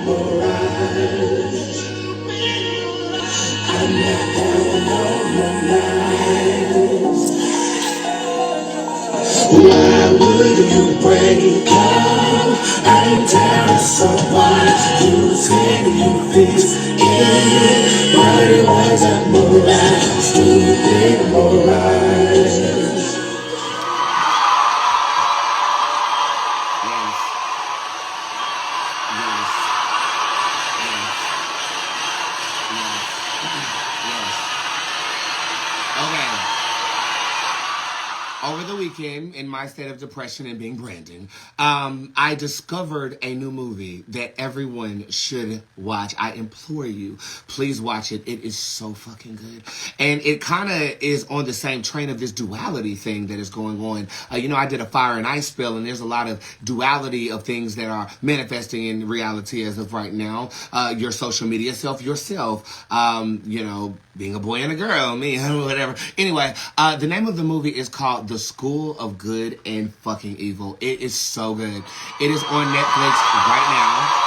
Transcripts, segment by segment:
mirage. I'm not paranormalized. Why would you break up? I'm terrified. You said you fixed it, but it wasn't mirage. Stupid mirage. Over the weekend, in my state of depression and being Brandon, I discovered a new movie that everyone should watch. I implore you, please watch it. It is so fucking good. And it kind of is on the same train of this duality thing that is going on. I did a fire and ice spell, and there's a lot of duality of things that are manifesting in reality as of right now. Your social media self, yourself, being a boy and a girl, me, whatever. Anyway, the name of the movie is called The School of Good and Fucking Evil. It is so good. It is on Netflix right now.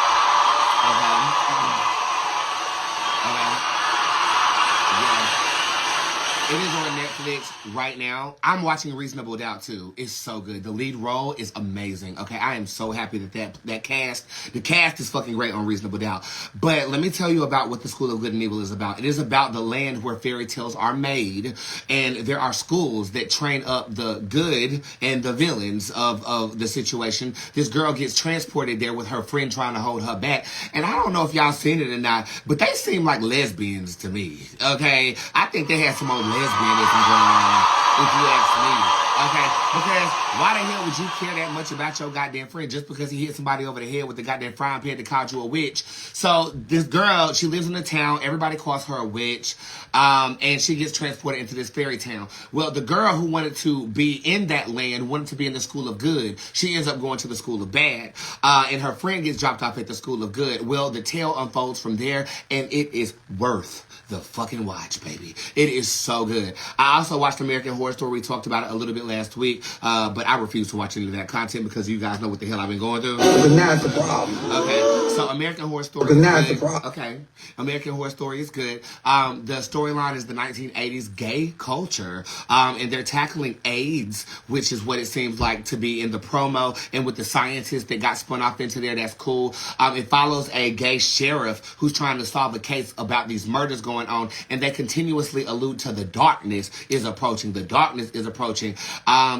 It is on Netflix right now. I'm watching Reasonable Doubt too. It's so good. The lead role is amazing. Okay, I am so happy that cast. The cast is fucking great on Reasonable Doubt. But let me tell you about what the School of Good and Evil is about. It is about the land where fairy tales are made, and there are schools that train up the good and the villains of the situation. This girl gets transported there with her friend trying to hold her back, and I don't know if y'all seen it or not, but they seem like lesbians to me. Okay, I think they had some old lesbianism going on, if you ask me. Okay, because why the hell would you care that much about your goddamn friend just because he hit somebody over the head with the goddamn frying pan that called you a witch? So this girl, she lives in a town. Everybody calls her a witch, and she gets transported into this fairy town. Well, the girl who wanted to be in that land wanted to be in the School of Good. She ends up going to the School of Bad, and her friend gets dropped off at the School of Good. Well, the tale unfolds from there, and it is worth the fucking watch, baby. It is so good. I also watched American Horror Story. We talked about it a little bit last week, but I refuse to watch any of that content because you guys know what the hell I've been going through. But now it's a problem. Okay, so American Horror Story but now is good. It's a problem. Okay, American Horror Story is good. The storyline is the 1980s gay culture, and they're tackling AIDS, which is what it seems like to be in the promo, and with the scientists that got spun off into there, that's cool. It follows a gay sheriff who's trying to solve a case about these murders going on, and they continuously allude to the darkness is approaching. The darkness is approaching.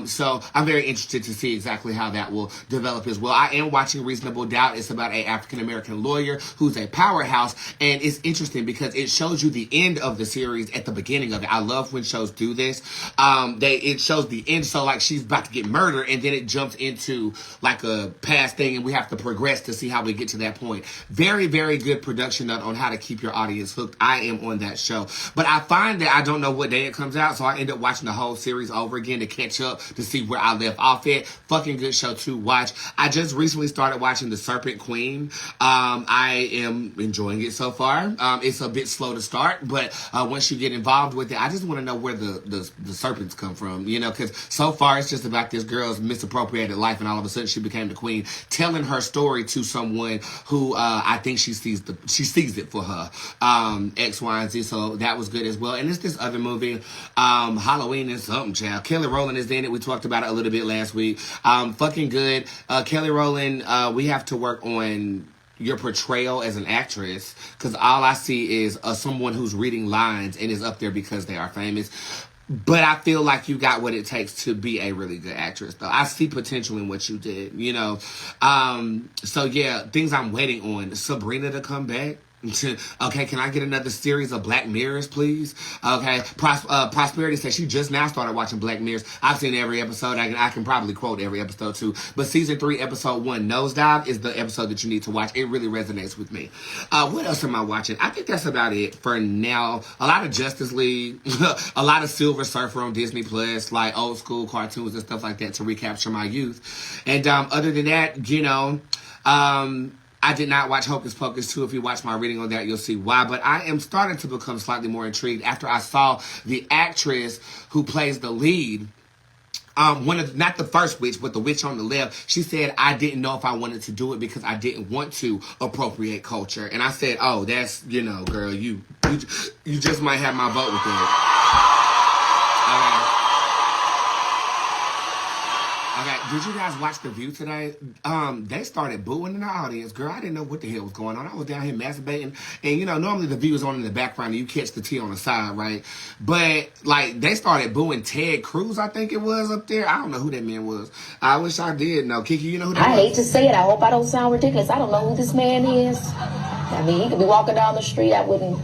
So I'm very interested to see exactly how that will develop as well. I am watching Reasonable Doubt. It's about an African-American lawyer who's a powerhouse, and it's interesting because it shows you the end of the series at the beginning of it. I love when shows do this. It shows the end, so like she's about to get murdered, and then it jumps into like a past thing, and we have to progress to see how we get to that point. Very, very good production note on how to keep your audience hooked. I am on that show. But I find that I don't know what day it comes out, so I end up watching the whole series over again to catch up to see where I left off at. Fucking good show to watch. I just recently started watching The Serpent Queen. I am enjoying it so far. It's a bit slow to start, but once you get involved with it, I just want to know where the serpents come from, because so far it's just about this girl's misappropriated life, and all of a sudden she became the queen, telling her story to someone who I think she sees it for her, X, Y, and Z. So that was good as well. And it's this other movie, Halloween and something, child. Kelly Rowland is in it. We talked about it a little bit last week. Fucking good. Kelly Rowland, we have to work on your portrayal as an actress, because all I see is someone who's reading lines and is up there because they are famous. But I feel like you got what it takes to be a really good actress, though. I see potential in what you did, So, yeah, things I'm waiting on. Sabrina to come back. Okay, can I get another series of Black Mirrors, please? Okay, Prosperity says she just now started watching Black Mirrors. I've seen every episode. I can probably quote every episode too. But season 3, episode 1, Nosedive, is the episode that you need to watch. It really resonates with me. What else am I watching? I think that's about it for now. A lot of Justice League, a lot of Silver Surfer on Disney Plus, like old school cartoons and stuff like that to recapture my youth. And other than that, I did not watch Hocus Pocus 2. If you watch my reading on that, you'll see why. But I am starting to become slightly more intrigued after I saw the actress who plays the lead not the first witch, but the witch on the left, she said, I didn't know if I wanted to do it because I didn't want to appropriate culture. And I said, oh, that's, girl, you just might have my vote with that. Okay, did you guys watch The View today? They started booing in the audience. Girl, I didn't know what the hell was going on. I was down here masturbating. And, normally The View is on in the background and you catch the tea on the side, right? But, they started booing Ted Cruz, I think it was, up there. I don't know who that man was. I wish I did know. Kiki, you know who that was? I hate to say it. I hope I don't sound ridiculous. I don't know who this man is. I mean, he could be walking down the street. I wouldn't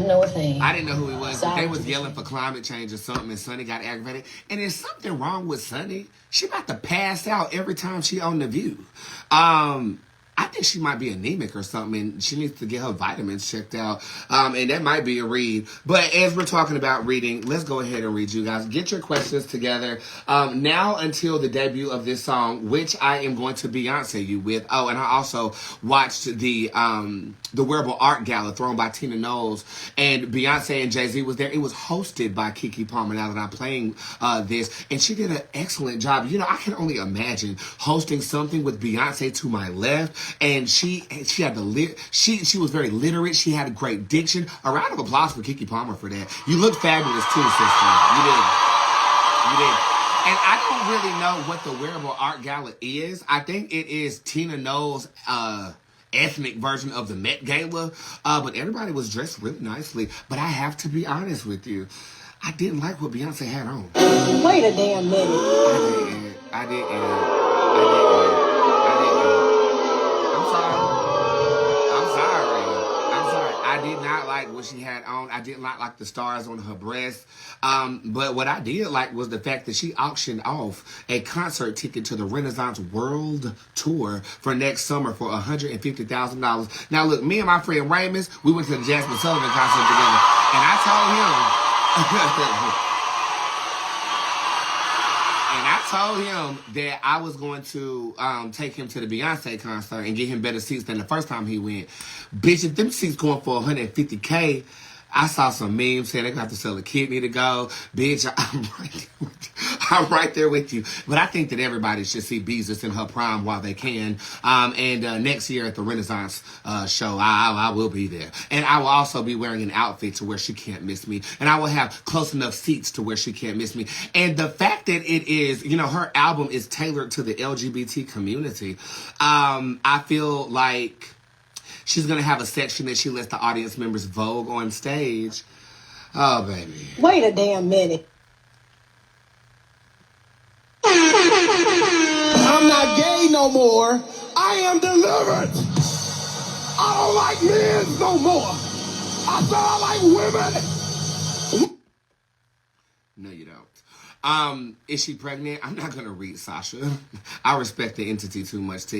know a thing. I didn't know who he was. But they was yelling for climate change or something, and Sonny got aggravated. And there's something wrong with Sonny. She about to pass out every time she on The View. I think she might be anemic or something, and she needs to get her vitamins checked out. And that might be a read. But as we're talking about reading, let's go ahead and read, you guys. Get your questions together. Now until the debut of this song, which I am going to Beyonce you with. Oh, and I also watched the Wearable Art Gala thrown by Tina Knowles, and Beyonce and Jay-Z was there. It was hosted by Keke Palmer, now that I'm playing this, and she did an excellent job. I can only imagine hosting something with Beyonce to my left, and she had she was very literate. She had a great diction. A round of applause for Keke Palmer for that. You look fabulous too, sister. You did. And I don't really know what the Wearable Art Gala is. I think it is Tina Knowles' ethnic version of the Met Gala. But everybody was dressed really nicely. But I have to be honest with you, I didn't like what Beyonce had on. Wait a damn minute. I didn't. I did not like what she had on. I did not like the stars on her breast. But what I did like was the fact that she auctioned off a concert ticket to the Renaissance World Tour for next summer for $150,000. Now, look, me and my friend Ramus, we went to the Jasmine Sullivan concert together, and I told him that I was going to take him to the Beyonce concert and get him better seats than the first time he went. Bitch, if them seats going for $150K, I saw some memes saying they're going to have to sell a kidney to go. Bitch, I'm right there with you. But I think that everybody should see Beezus in her prime while they can. And next year at the Renaissance show, I will be there. And I will also be wearing an outfit to where she can't miss me. And I will have close enough seats to where she can't miss me. And the fact that it is, her album is tailored to the LGBT community, I feel like she's going to have a section that she lets the audience members vogue on stage. Oh, baby. Wait a damn minute. I'm not gay no more. I am delivered. I don't like men no more. I said I like women. No, you don't. Is she pregnant? I'm not gonna read Sasha. I respect the entity too much to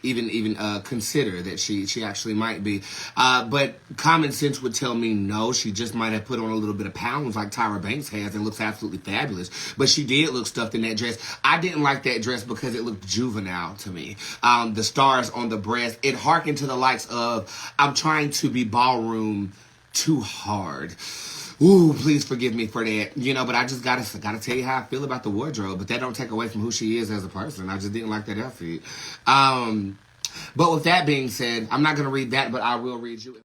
even consider that she actually might be. But common sense would tell me no. She just might have put on a little bit of pounds like Tyra Banks has and looks absolutely fabulous. But she did look stuffed in that dress. I didn't like that dress because it looked juvenile to me. The stars on the breast, it harkened to the likes of I'm trying to be ballroom too hard. Ooh, please forgive me for that. But I just gotta tell you how I feel about the wardrobe. But that don't take away from who she is as a person. I just didn't like that outfit. But with that being said, I'm not gonna read that, but I will read you.